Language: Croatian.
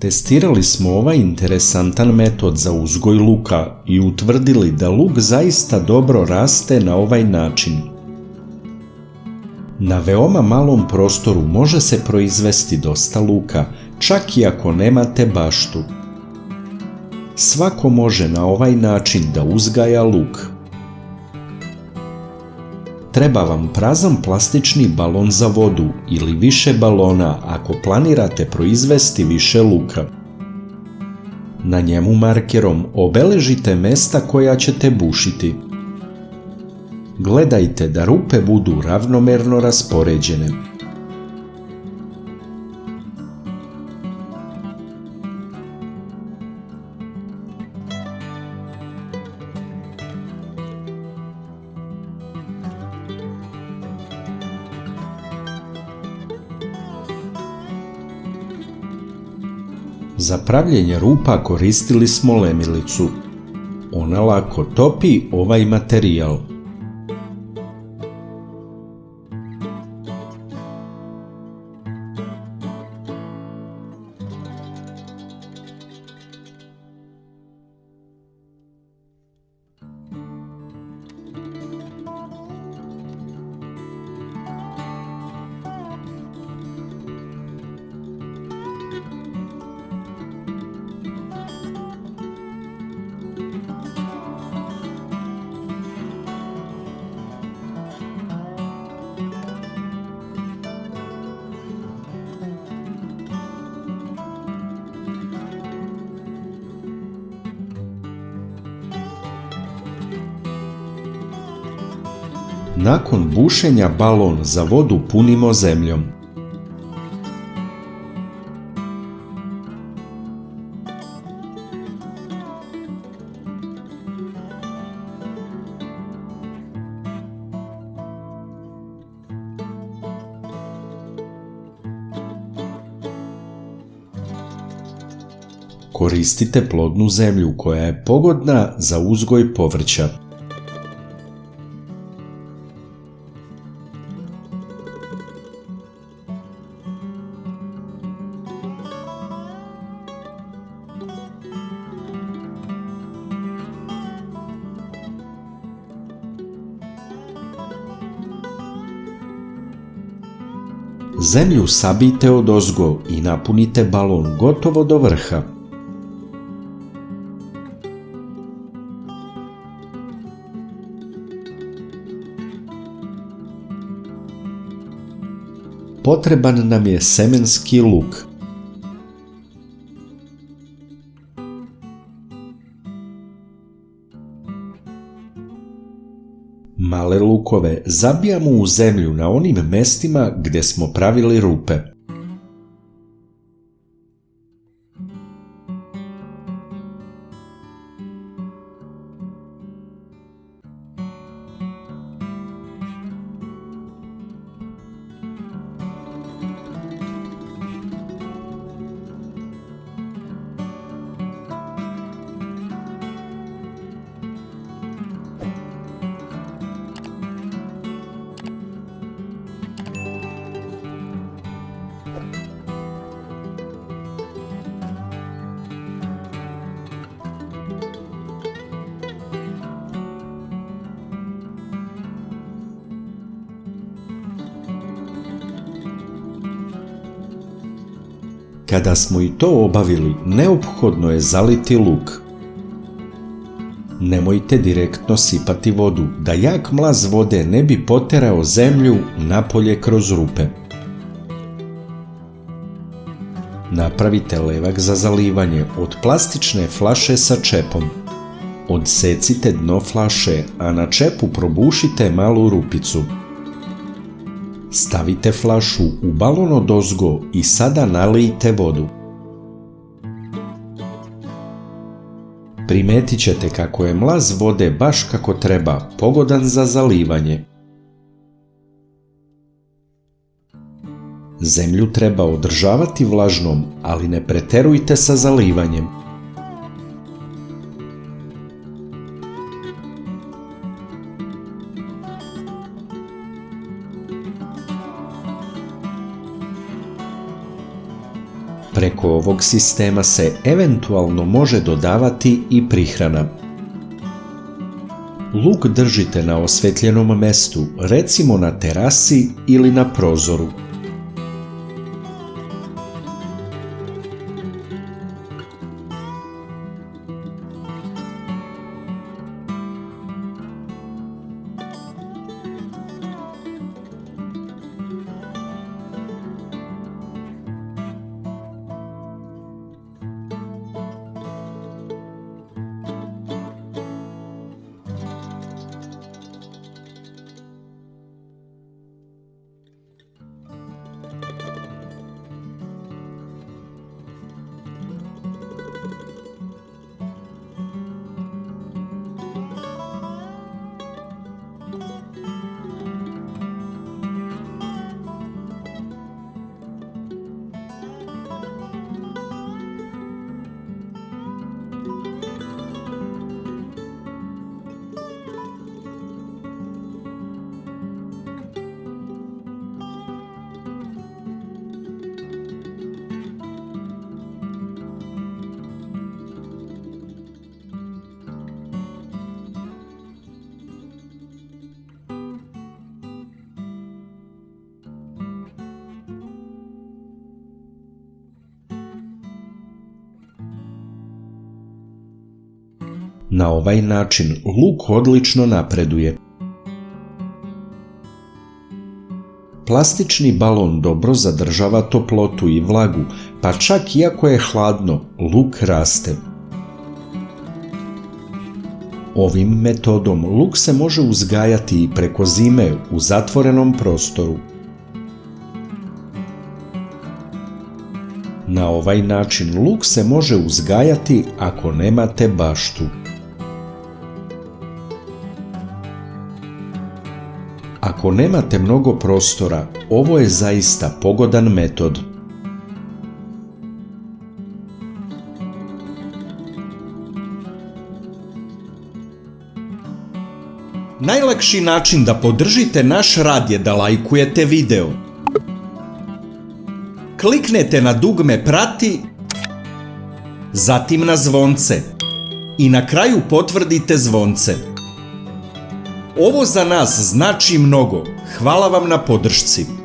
Testirali smo ovaj interesantan metod za uzgoj luka i utvrdili da luk zaista dobro raste na ovaj način. Na veoma malom prostoru može se proizvesti dosta luka, čak i ako nemate baštu. Svako može na ovaj način da uzgaja luk. Treba vam prazan plastični balon za vodu ili više balona ako planirate proizvesti više luka. Na njemu markerom obeležite mesta koja ćete bušiti. Gledajte da rupe budu ravnomerno raspoređene. Za pravljenje rupa koristili smo lemilicu. Ona lako topi ovaj materijal. Nakon bušenja balon za vodu punimo zemljom. Koristite plodnu zemlju koja je pogodna za uzgoj povrća. Zemlju sabijte odozgo i napunite balon gotovo do vrha. Potreban nam je semenski luk. Male lukove zabijamo u zemlju na onim mestima gdje smo pravili rupe. Kada smo i to obavili, neophodno je zaliti luk. Nemojte direktno sipati vodu, da jak mlaz vode ne bi poterao zemlju napolje kroz rupe. Napravite levak za zalivanje od plastične flaše sa čepom. Odsecite dno flaše, a na čepu probušite malu rupicu. Stavite flašu u balon odozgo i sada nalijte vodu. Primetit ćete kako je mlaz vode baš kako treba, pogodan za zalivanje. Zemlju treba održavati vlažnom, ali ne preterujte sa zalivanjem. Preko ovog sistema se eventualno može dodavati i prihrana. Luk držite na osvetljenom mestu, recimo na terasi ili na prozoru. Na ovaj način luk odlično napreduje. Plastični balon dobro zadržava toplotu i vlagu, pa čak i ako je hladno, luk raste. Ovim metodom luk se može uzgajati i preko zime u zatvorenom prostoru. Na ovaj način luk se može uzgajati ako nemate baštu. Ako nemate mnogo prostora, ovo je zaista pogodan metod. Najlakši način da podržite naš rad je da lajkujete video. Kliknete na dugme prati, zatim na zvonce i na kraju potvrdite zvonce. Ovo za nas znači mnogo. Hvala vam na podršci.